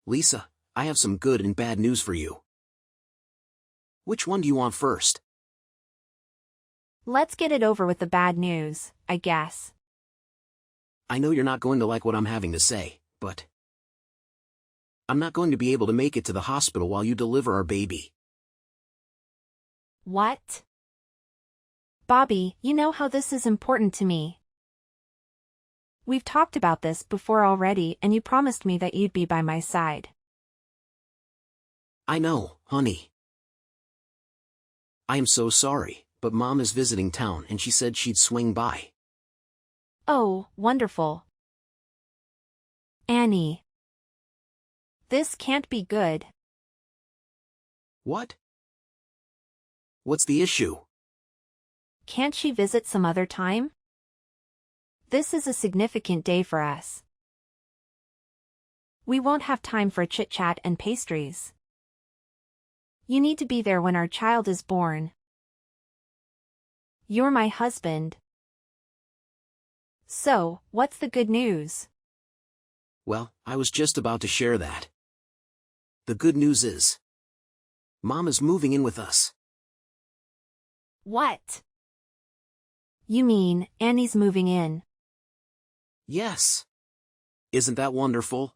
Lisa, I have some good and bad news for you. Which one do you want first? Let's get it over with the bad news, I guess. I know you're not going to like what I'm having to say, but I'm not going to be able to make it to the hospital while you deliver our baby. What? Bobby, you know how this is important to me. We've talked about this before already and you promised me that you'd be by my side. I know, honey. I am so sorry, but Mom is visiting town and she said she'd swing by. Oh, wonderful. Annie. This can't be good. What? What's the issue? Can't she visit some other time? This is a significant day for us. We won't have time for chit-chat and pastries. You need to be there when our child is born. You're my husband. So, what's the good news? Well, I was just about to share that. The good news is, Mom is moving in with us. What? You mean, Annie's moving in? Yes. Isn't that wonderful?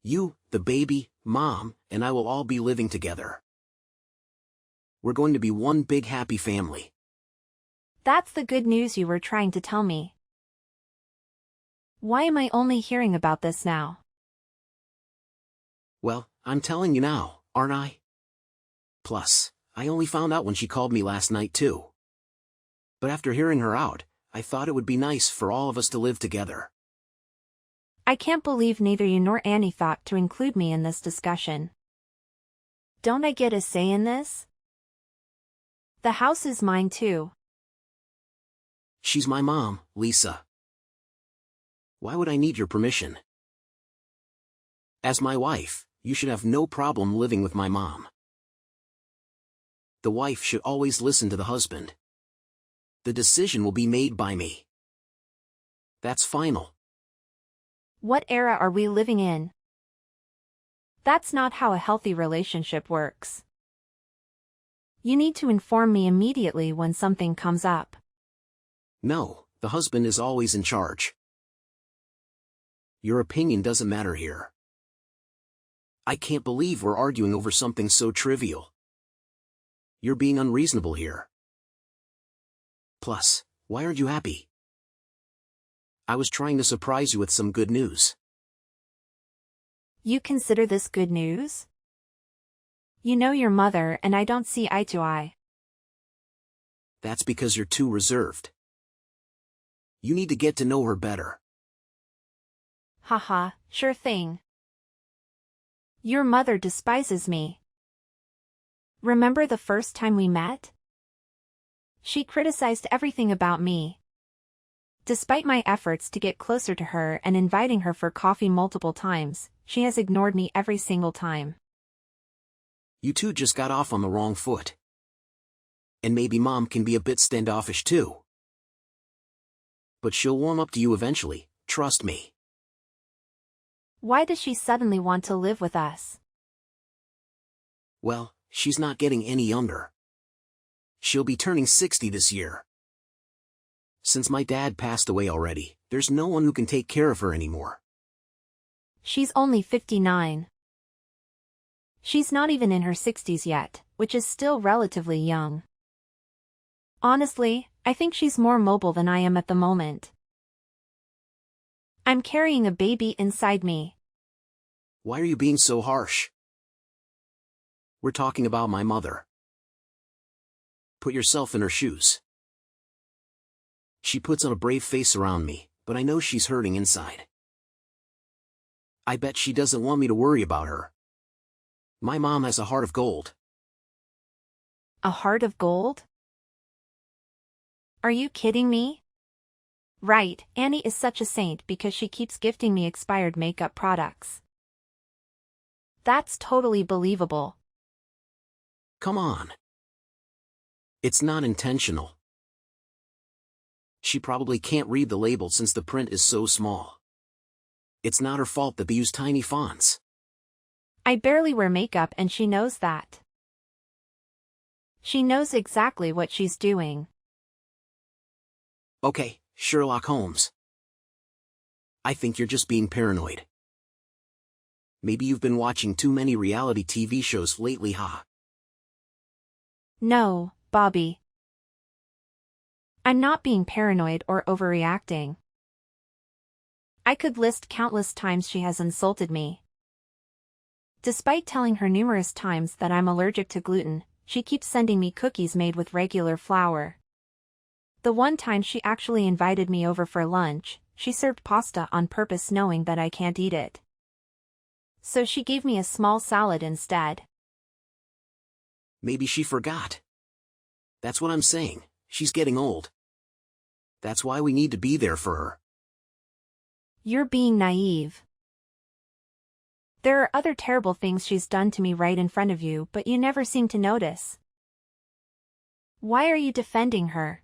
You, the baby, Mom, and I will all be living together. We're going to be one big happy family. That's the good news you were trying to tell me. Why am I only hearing about this now? Well, I'm telling you now, aren't I? Plus, I only found out when she called me last night too. But after hearing her out, I thought it would be nice for all of us to live together. I can't believe neither you nor Annie thought to include me in this discussion. Don't I get a say in this? The house is mine too. She's my mom, Lisa. Why would I need your permission? As my wife, you should have no problem living with my mom. The wife should always listen to the husband. The decision will be made by me. That's final. What era are we living in? That's not how a healthy relationship works. You need to inform me immediately when something comes up. No, the husband is always in charge. Your opinion doesn't matter here. I can't believe we're arguing over something so trivial. You're being unreasonable here. Plus, why aren't you happy? I was trying to surprise you with some good news. You consider this good news? You know your mother and I don't see eye to eye. That's because you're too reserved. You need to get to know her better. Haha, sure thing. Your mother despises me. Remember the first time we met? She criticized everything about me. Despite my efforts to get closer to her and inviting her for coffee multiple times, she has ignored me every single time. You two just got off on the wrong foot. And maybe Mom can be a bit standoffish too. But she'll warm up to you eventually, trust me. Why does she suddenly want to live with us? Well, she's not getting any younger. She'll be turning 60 this year. Since my dad passed away already, there's no one who can take care of her anymore. She's only 59. She's not even in her 60s yet, which is still relatively young. Honestly, I think she's more mobile than I am at the moment. I'm carrying a baby inside me. Why are you being so harsh? We're talking about my mother. Put yourself in her shoes. She puts on a brave face around me, but I know she's hurting inside. I bet she doesn't want me to worry about her. My mom has a heart of gold. A heart of gold? Are you kidding me? Right, Annie is such a saint because she keeps gifting me expired makeup products. That's totally believable. Come on. It's not intentional. She probably can't read the label since the print is so small. It's not her fault that they use tiny fonts. I barely wear makeup and she knows that. She knows exactly what she's doing. Okay, Sherlock Holmes. I think you're just being paranoid. Maybe you've been watching too many reality TV shows lately, huh? No, Bobby. I'm not being paranoid or overreacting. I could list countless times she has insulted me. Despite telling her numerous times that I'm allergic to gluten, she keeps sending me cookies made with regular flour. The one time she actually invited me over for lunch, she served pasta on purpose knowing that I can't eat it. So she gave me a small salad instead. Maybe she forgot. That's what I'm saying, she's getting old. That's why we need to be there for her. You're being naive. There are other terrible things she's done to me right in front of you, but you never seem to notice. Why are you defending her?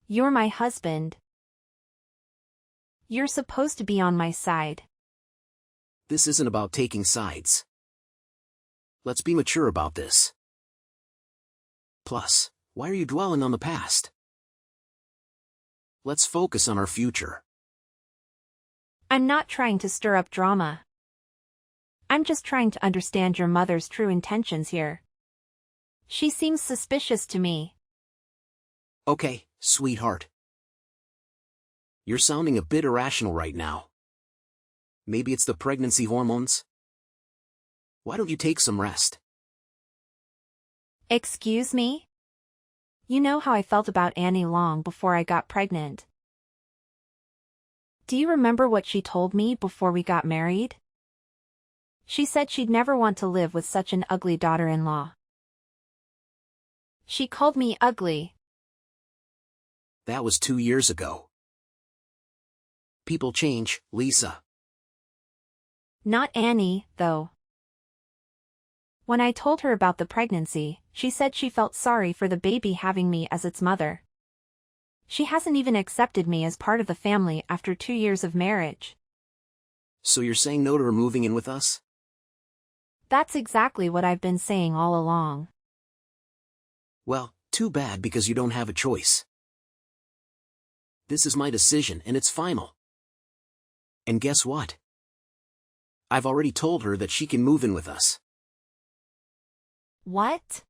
You're my husband. You're supposed to be on my side. This isn't about taking sides. Let's be mature about this. Plus, why are you dwelling on the past? Let's focus on our future. I'm not trying to stir up drama. I'm just trying to understand your mother's true intentions here. She seems suspicious to me. Okay, sweetheart. You're sounding a bit irrational right now. Maybe it's the pregnancy hormones? Why don't you take some rest? Excuse me? You know how I felt about Annie long before I got pregnant. Do you remember what she told me before we got married? She said she'd never want to live with such an ugly daughter-in-law. She called me ugly. That was 2 years ago. People change, Lisa. Not Annie, though. When I told her about the pregnancy, she said she felt sorry for the baby having me as its mother. She hasn't even accepted me as part of the family after 2 years of marriage. So you're saying no to her moving in with us? That's exactly what I've been saying all along. Well, too bad because you don't have a choice. This is my decision and it's final. And guess what? I've already told her that she can move in with us. What?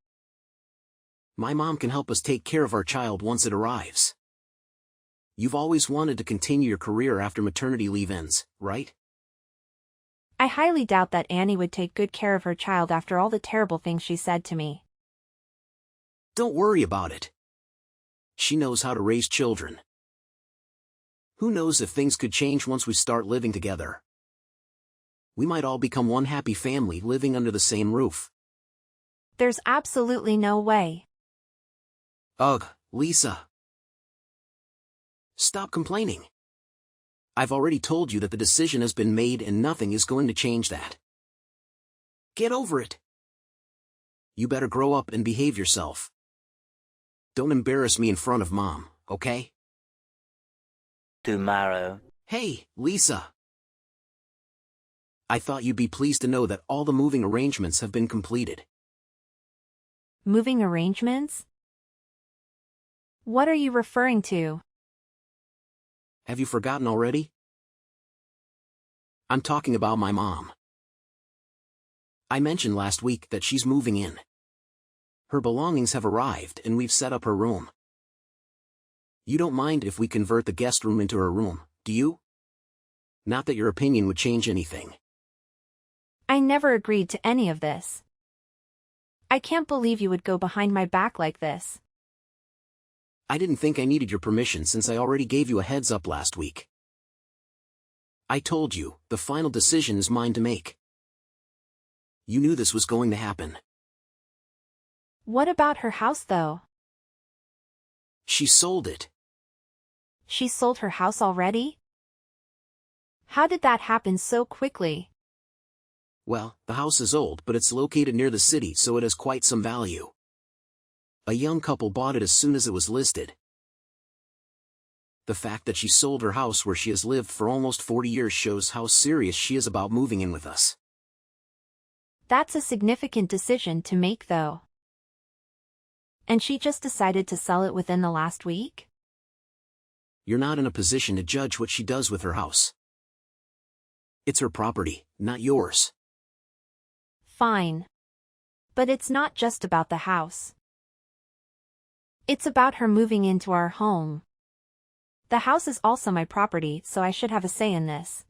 My mom can help us take care of our child once it arrives. You've always wanted to continue your career after maternity leave ends, right? I highly doubt that Annie would take good care of her child after all the terrible things she said to me. Don't worry about it. She knows how to raise children. Who knows if things could change once we start living together? We might all become one happy family living under the same roof. There's absolutely no way. Ugh, Lisa. Stop complaining. I've already told you that the decision has been made and nothing is going to change that. Get over it. You better grow up and behave yourself. Don't embarrass me in front of Mom, okay? Tomorrow. Hey, Lisa. I thought you'd be pleased to know that all the moving arrangements have been completed. Moving arrangements? What are you referring to? Have you forgotten already? I'm talking about my mom. I mentioned last week that she's moving in. Her belongings have arrived and we've set up her room. You don't mind if we convert the guest room into her room, do you? Not that your opinion would change anything. I never agreed to any of this. I can't believe you would go behind my back like this. I didn't think I needed your permission since I already gave you a heads up last week. I told you, the final decision is mine to make. You knew this was going to happen. What about her house though? She sold it. She sold her house already? How did that happen so quickly? Well, the house is old but it's located near the city so it has quite some value. A young couple bought it as soon as it was listed. The fact that she sold her house where she has lived for almost 40 years shows how serious she is about moving in with us. That's a significant decision to make though. And she just decided to sell it within the last week? You're not in a position to judge what she does with her house. It's her property, not yours. Fine. But it's not just about the house. It's about her moving into our home. The house is also my property, so I should have a say in this.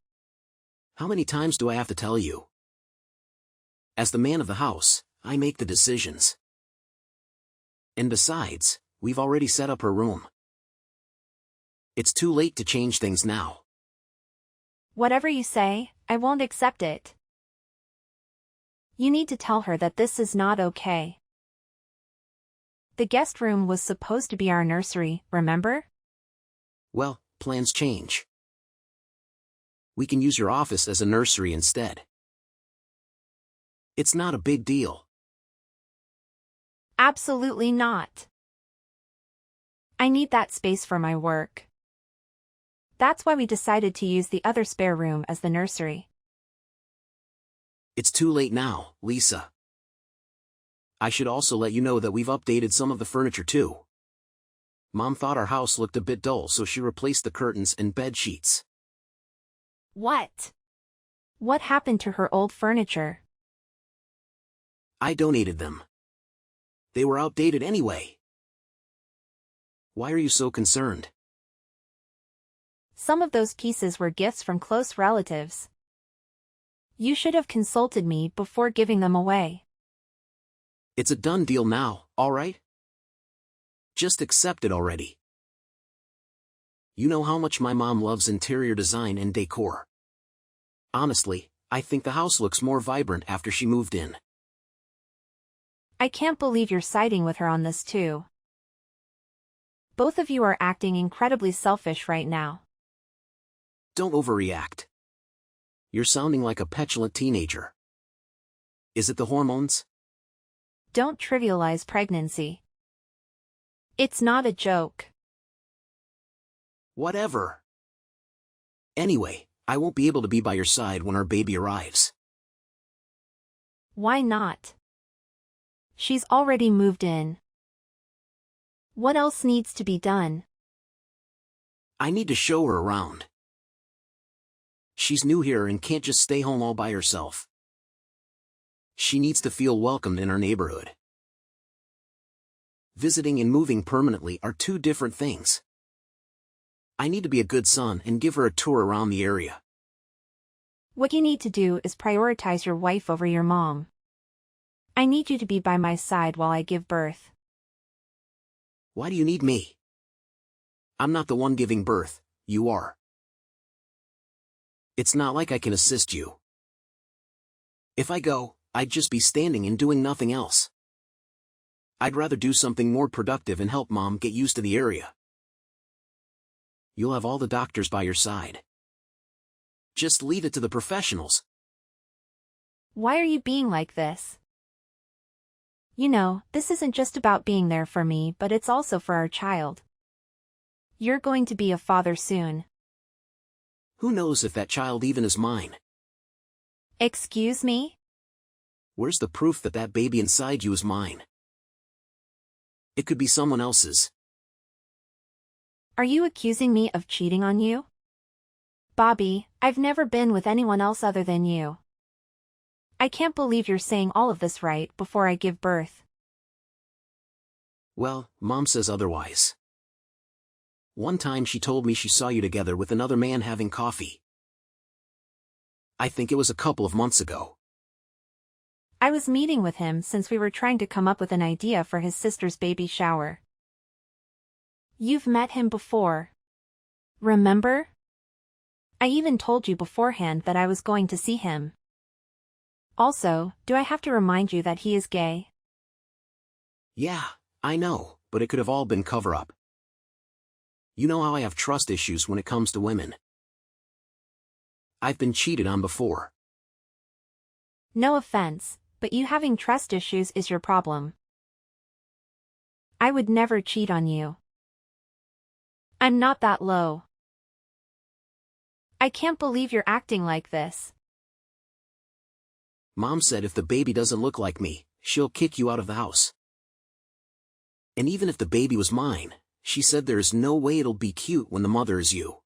How many times do I have to tell you? As the man of the house, I make the decisions. And besides, we've already set up her room. It's too late to change things now. Whatever you say, I won't accept it. You need to tell her that this is not okay. The guest room was supposed to be our nursery, remember? Well, plans change. We can use your office as a nursery instead. It's not a big deal. Absolutely not. I need that space for my work. That's why we decided to use the other spare room as the nursery. It's too late now, Lisa. I should also let you know that we've updated some of the furniture too. Mom thought our house looked a bit dull, so she replaced the curtains and bed sheets. What? What happened to her old furniture? I donated them. They were outdated anyway. Why are you so concerned? Some of those pieces were gifts from close relatives. You should have consulted me before giving them away. It's a done deal now, all right? Just accept it already. You know how much my mom loves interior design and decor. Honestly, I think the house looks more vibrant after she moved in. I can't believe you're siding with her on this too. Both of you are acting incredibly selfish right now. Don't overreact. You're sounding like a petulant teenager. Is it the hormones? Don't trivialize pregnancy. It's not a joke. Whatever. Anyway, I won't be able to be by your side when our baby arrives. Why not? She's already moved in. What else needs to be done? I need to show her around. She's new here and can't just stay home all by herself. She needs to feel welcomed in our neighborhood. Visiting and moving permanently are two different things. I need to be a good son and give her a tour around the area. What you need to do is prioritize your wife over your mom. I need you to be by my side while I give birth. Why do you need me? I'm not the one giving birth, you are. It's not like I can assist you. If I go, I'd just be standing and doing nothing else. I'd rather do something more productive and help Mom get used to the area. You'll have all the doctors by your side. Just leave it to the professionals. Why are you being like this? You know, this isn't just about being there for me, but it's also for our child. You're going to be a father soon. Who knows if that child even is mine? Excuse me? Where's the proof that that baby inside you is mine? It could be someone else's. Are you accusing me of cheating on you? Bobby, I've never been with anyone else other than you. I can't believe you're saying all of this right before I give birth. Well, Mom says otherwise. One time she told me she saw you together with another man having coffee. I think it was a couple of months ago. I was meeting with him since we were trying to come up with an idea for his sister's baby shower. You've met him before. Remember? I even told you beforehand that I was going to see him. Also, do I have to remind you that he is gay? Yeah, I know, but it could have all been cover-up. You know how I have trust issues when it comes to women. I've been cheated on before. No offense, but you having trust issues is your problem. I would never cheat on you. I'm not that low. I can't believe you're acting like this. Mom said if the baby doesn't look like me, she'll kick you out of the house. And even if the baby was mine, she said there's no way it'll be cute when the mother is you.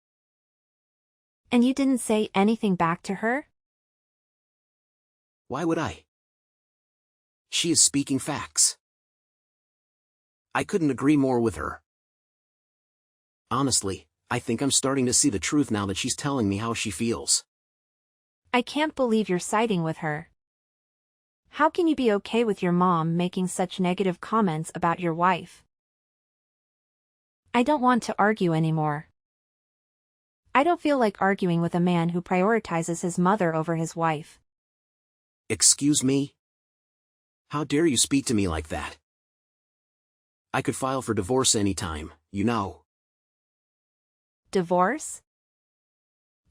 And you didn't say anything back to her? Why would I? She is speaking facts. I couldn't agree more with her. Honestly, I think I'm starting to see the truth now that she's telling me how she feels. I can't believe you're siding with her. How can you be okay with your mom making such negative comments about your wife? I don't want to argue anymore. I don't feel like arguing with a man who prioritizes his mother over his wife. Excuse me? How dare you speak to me like that? I could file for divorce anytime, you know. Divorce?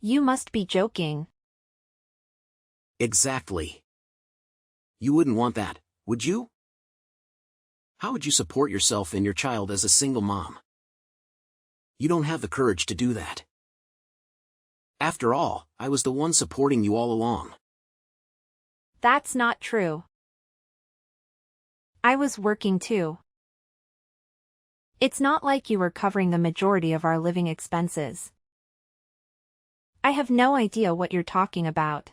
You must be joking. Exactly. You wouldn't want that, would you? How would you support yourself and your child as a single mom? You don't have the courage to do that. After all, I was the one supporting you all along. That's not true. I was working too. It's not like you were covering the majority of our living expenses. I have no idea what you're talking about.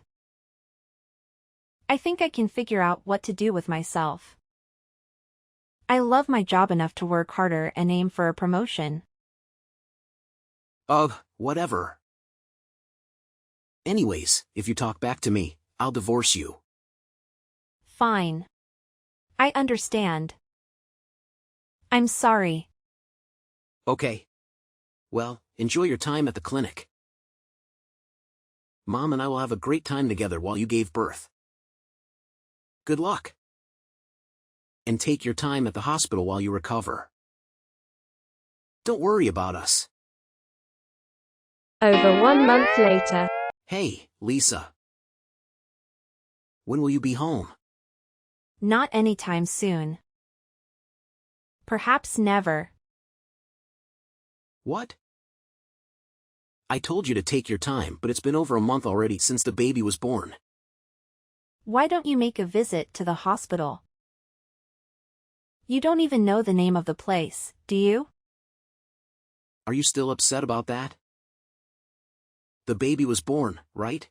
I think I can figure out what to do with myself. I love my job enough to work harder and aim for a promotion. Ugh, whatever. Anyways, if you talk back to me, I'll divorce you. Fine. I understand. I'm sorry. Okay. Well, enjoy your time at the clinic. Mom and I will have a great time together while you gave birth. Good luck. And take your time at the hospital while you recover. Don't worry about us. Over 1 month later. Hey, Lisa. When will you be home? Not anytime soon. Perhaps never. What? I told you to take your time, but it's been over a month already since the baby was born. Why don't you make a visit to the hospital? You don't even know the name of the place, do you? Are you still upset about that? The baby was born, right?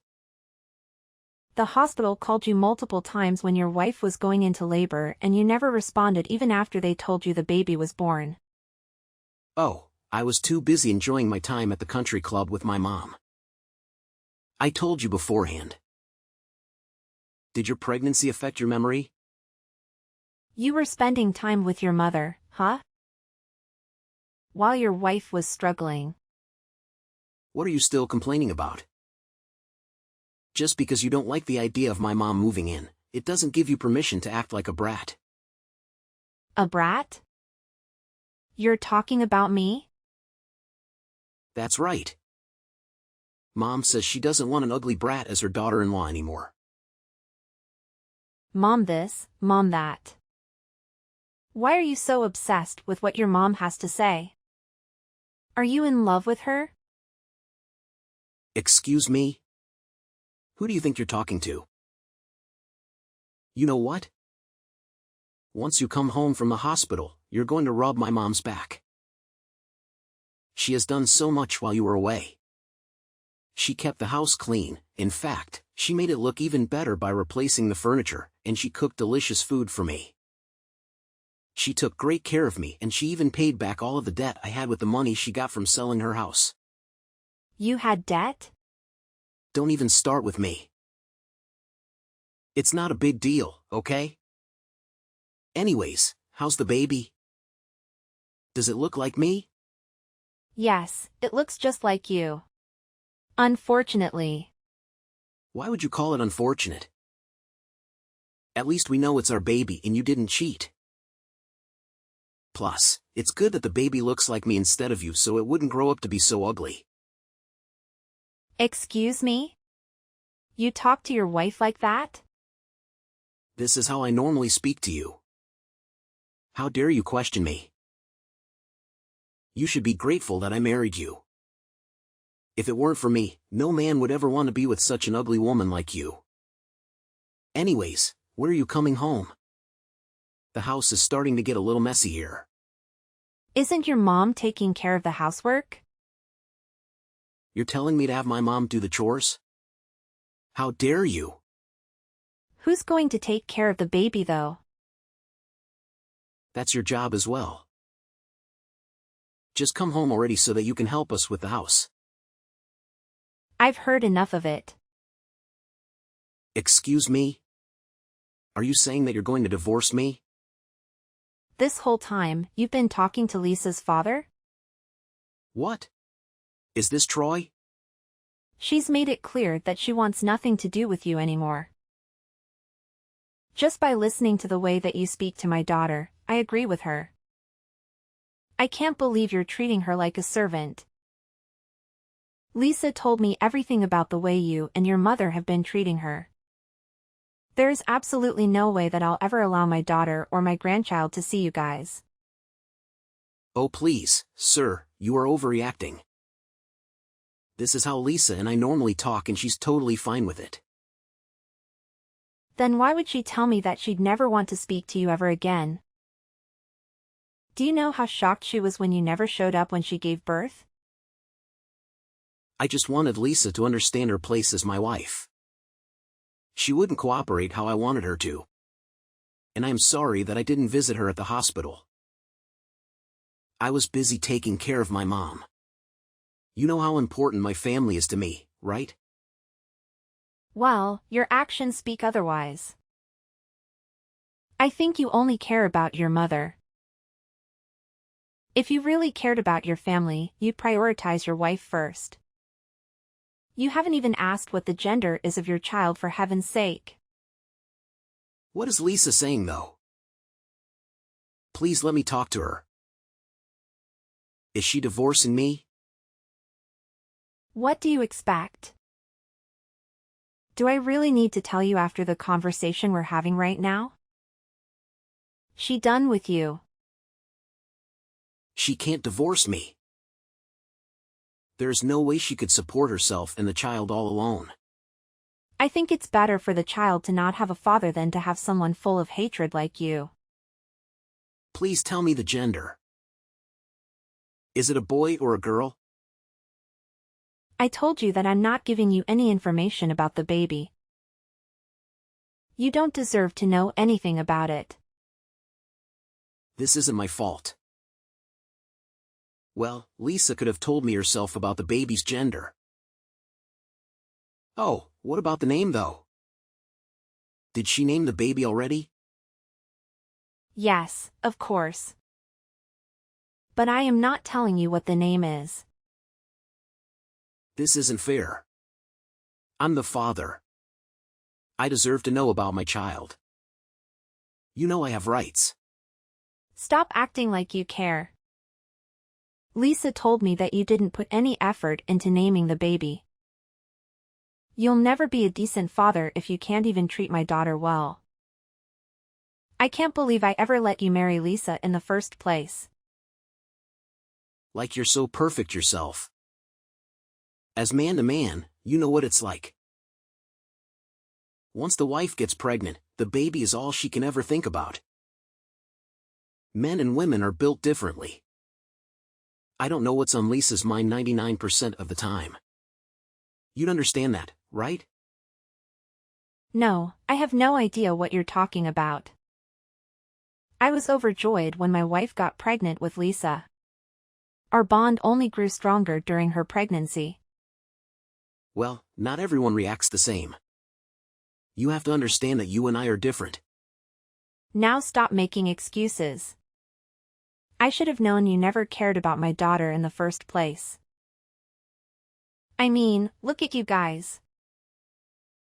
The hospital called you multiple times when your wife was going into labor and you never responded even after they told you the baby was born. Oh, I was too busy enjoying my time at the country club with my mom. I told you beforehand. Did your pregnancy affect your memory? You were spending time with your mother, huh? While your wife was struggling. What are you still complaining about? Just because you don't like the idea of my mom moving in, it doesn't give you permission to act like a brat. A brat? You're talking about me? That's right. Mom says she doesn't want an ugly brat as her daughter-in-law anymore. Mom this, mom that. Why are you so obsessed with what your mom has to say? Are you in love with her? Excuse me? Who do you think you're talking to? You know what? Once you come home from the hospital, you're going to rub my mom's back. She has done so much while you were away. She kept the house clean. In fact, she made it look even better by replacing the furniture, and she cooked delicious food for me. She took great care of me, and she even paid back all of the debt I had with the money she got from selling her house. You had debt? Don't even start with me. It's not a big deal, okay? Anyways, how's the baby? Does it look like me? Yes, it looks just like you. Unfortunately. Why would you call it unfortunate? At least we know it's our baby and you didn't cheat. Plus, it's good that the baby looks like me instead of you so it wouldn't grow up to be so ugly. Excuse me? You talk to your wife like that? This is how I normally speak to you. How dare you question me? You should be grateful that I married you. If it weren't for me, no man would ever want to be with such an ugly woman like you. Anyways, where are you coming home? The house is starting to get a little messy here. Isn't your mom taking care of the housework? You're telling me to have my mom do the chores? How dare you? Who's going to take care of the baby though? That's your job as well. Just come home already so that you can help us with the house. I've heard enough of it. Excuse me? Are you saying that you're going to divorce me? This whole time, you've been talking to Lisa's father? What? Is this Troy? She's made it clear that she wants nothing to do with you anymore. Just by listening to the way that you speak to my daughter, I agree with her. I can't believe you're treating her like a servant. Lisa told me everything about the way you and your mother have been treating her. There is absolutely no way that I'll ever allow my daughter or my grandchild to see you guys. Oh please, sir, you are overreacting. This is how Lisa and I normally talk and she's totally fine with it. Then why would she tell me that she'd never want to speak to you ever again? Do you know how shocked she was when you never showed up when she gave birth? I just wanted Lisa to understand her place as my wife. She wouldn't cooperate how I wanted her to. And I am sorry that I didn't visit her at the hospital. I was busy taking care of my mom. You know how important my family is to me, right? Well, your actions speak otherwise. I think you only care about your mother. If you really cared about your family, you'd prioritize your wife first. You haven't even asked what the gender is of your child, for heaven's sake. What is Lisa saying though? Please let me talk to her. Is she divorcing me? What do you expect? Do I really need to tell you after the conversation we're having right now? She done with you. She can't divorce me. There's no way she could support herself and the child all alone. I think it's better for the child to not have a father than to have someone full of hatred like you. Please tell me the gender. Is it a boy or a girl? I told you that I'm not giving you any information about the baby. You don't deserve to know anything about it. This isn't my fault. Well, Lisa could have told me herself about the baby's gender. Oh, what about the name though? Did she name the baby already? Yes, of course. But I am not telling you what the name is. This isn't fair. I'm the father. I deserve to know about my child. You know I have rights. Stop acting like you care. Lisa told me that you didn't put any effort into naming the baby. You'll never be a decent father if you can't even treat my daughter well. I can't believe I ever let you marry Lisa in the first place. Like you're so perfect yourself. As man to man, you know what it's like. Once the wife gets pregnant, the baby is all she can ever think about. Men and women are built differently. I don't know what's on Lisa's mind 99% of the time. You'd understand that, right? No, I have no idea what you're talking about. I was overjoyed when my wife got pregnant with Lisa. Our bond only grew stronger during her pregnancy. Well, not everyone reacts the same. You have to understand that you and I are different. Now stop making excuses. I should have known you never cared about my daughter in the first place. I mean, look at you guys.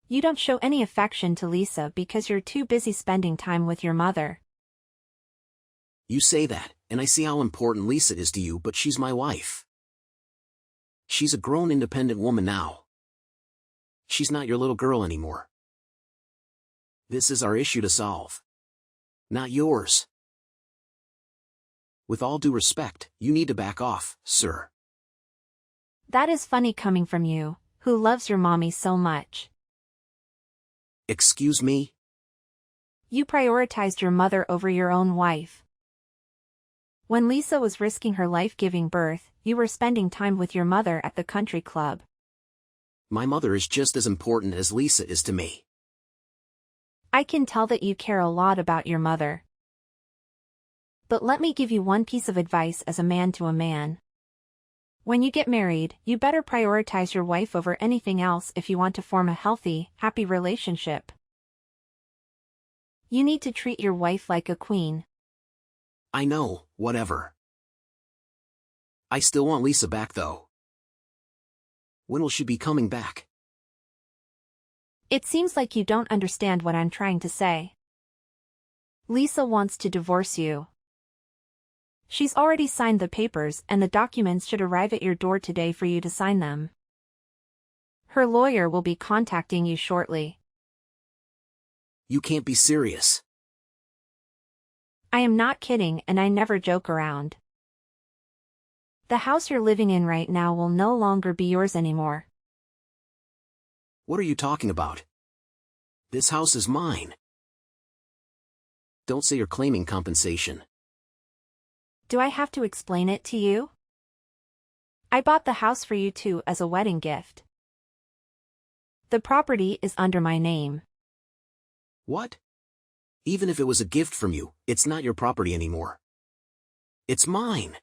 You don't show any affection to Lisa because you're too busy spending time with your mother. You say that, and I see how important Lisa is to you, but she's my wife. She's a grown independent woman now. She's not your little girl anymore. This is our issue to solve. Not yours. With all due respect, you need to back off, sir. That is funny coming from you, who loves your mommy so much. Excuse me? You prioritized your mother over your own wife. When Lisa was risking her life giving birth, you were spending time with your mother at the country club. My mother is just as important as Lisa is to me. I can tell that you care a lot about your mother. But let me give you one piece of advice as a man to a man. When you get married, you better prioritize your wife over anything else if you want to form a healthy, happy relationship. You need to treat your wife like a queen. I know, whatever. I still want Lisa back though. When will she be coming back? It seems like you don't understand what I'm trying to say. Lisa wants to divorce you. She's already signed the papers and the documents should arrive at your door today for you to sign them. Her lawyer will be contacting you shortly. You can't be serious. I am not kidding and I never joke around. The house you're living in right now will no longer be yours anymore. What are you talking about? This house is mine. Don't say you're claiming compensation. Do I have to explain it to you? I bought the house for you two as a wedding gift. The property is under my name. What? Even if it was a gift from you, it's not your property anymore. It's mine.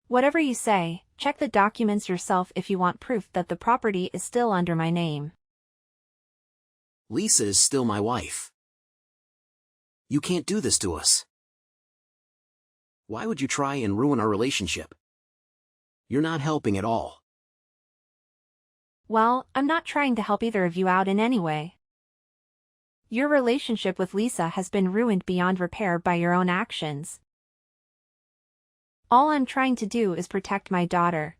Whatever you say, check the documents yourself if you want proof that the property is still under my name. Lisa is still my wife. You can't do this to us. Why would you try and ruin our relationship? You're not helping at all. Well, I'm not trying to help either of you out in any way. Your relationship with Lisa has been ruined beyond repair by your own actions. All I'm trying to do is protect my daughter.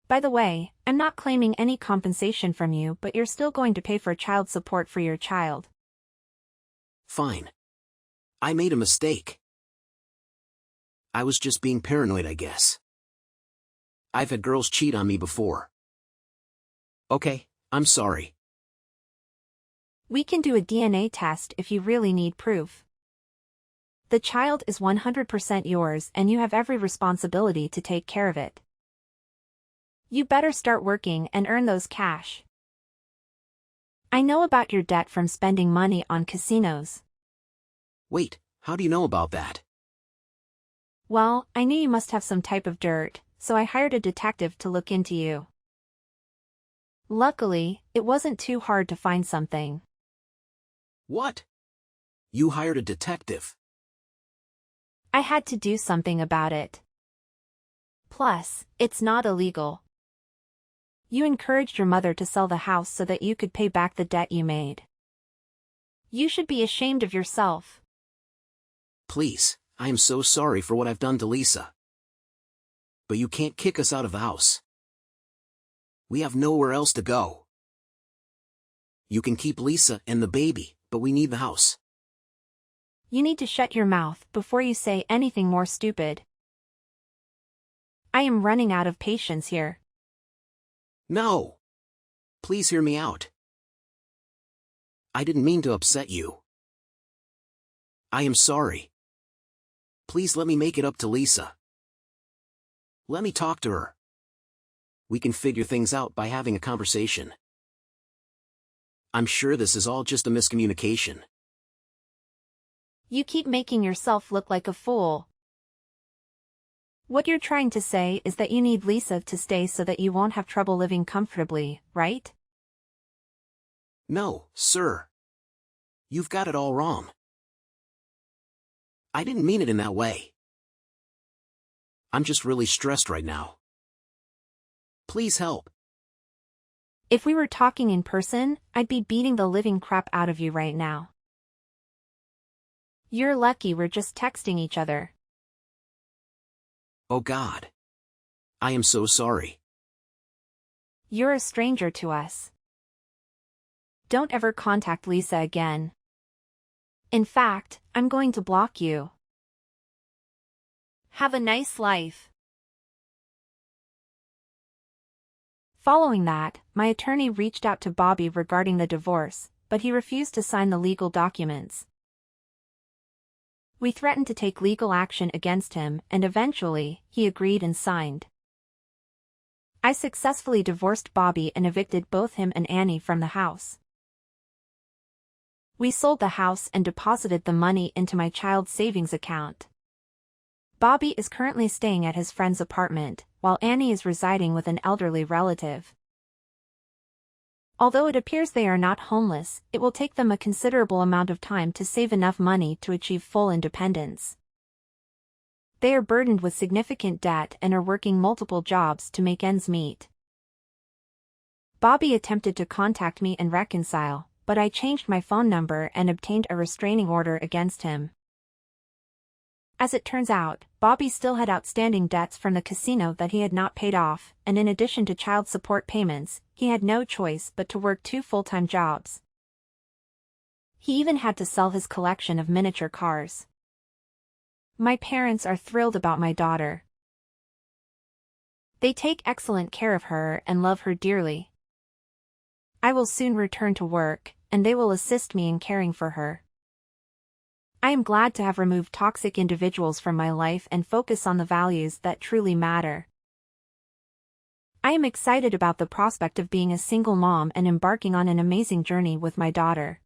By the way, I'm not claiming any compensation from you, but you're still going to pay for child support for your child. Fine. I made a mistake. I was just being paranoid, I guess. I've had girls cheat on me before. Okay, I'm sorry. We can do a DNA test if you really need proof. The child is 100% yours and you have every responsibility to take care of it. You better start working and earn those cash. I know about your debt from spending money on casinos. Wait, how do you know about that? Well, I knew you must have some type of dirt, so I hired a detective to look into you. Luckily, it wasn't too hard to find something. What? You hired a detective? I had to do something about it. Plus, it's not illegal. You encouraged your mother to sell the house so that you could pay back the debt you made. You should be ashamed of yourself. Please, I am so sorry for what I've done to Lisa. But you can't kick us out of the house. We have nowhere else to go. You can keep Lisa and the baby, but we need the house. You need to shut your mouth before you say anything more stupid. I am running out of patience here. No. Please hear me out. I didn't mean to upset you. I am sorry. Please let me make it up to Lisa. Let me talk to her. We can figure things out by having a conversation. I'm sure this is all just a miscommunication. You keep making yourself look like a fool. What you're trying to say is that you need Lisa to stay so that you won't have trouble living comfortably, right? No, sir. You've got it all wrong. I didn't mean it in that way. I'm just really stressed right now. Please help. If we were talking in person, I'd be beating the living crap out of you right now. You're lucky we're just texting each other. Oh God. I am so sorry. You're a stranger to us. Don't ever contact Lisa again. In fact, I'm going to block you. Have a nice life. Following that, my attorney reached out to Bobby regarding the divorce, but he refused to sign the legal documents. We threatened to take legal action against him, and eventually, he agreed and signed. I successfully divorced Bobby and evicted both him and Annie from the house. We sold the house and deposited the money into my child's savings account. Bobby is currently staying at his friend's apartment, while Annie is residing with an elderly relative. Although it appears they are not homeless, it will take them a considerable amount of time to save enough money to achieve full independence. They are burdened with significant debt and are working multiple jobs to make ends meet. Bobby attempted to contact me and reconcile, but I changed my phone number and obtained a restraining order against him. As it turns out, Bobby still had outstanding debts from the casino that he had not paid off, and in addition to child support payments, he had no choice but to work 2 full-time jobs. He even had to sell his collection of miniature cars. My parents are thrilled about my daughter. They take excellent care of her and love her dearly. I will soon return to work, and they will assist me in caring for her. I am glad to have removed toxic individuals from my life and focus on the values that truly matter. I am excited about the prospect of being a single mom and embarking on an amazing journey with my daughter.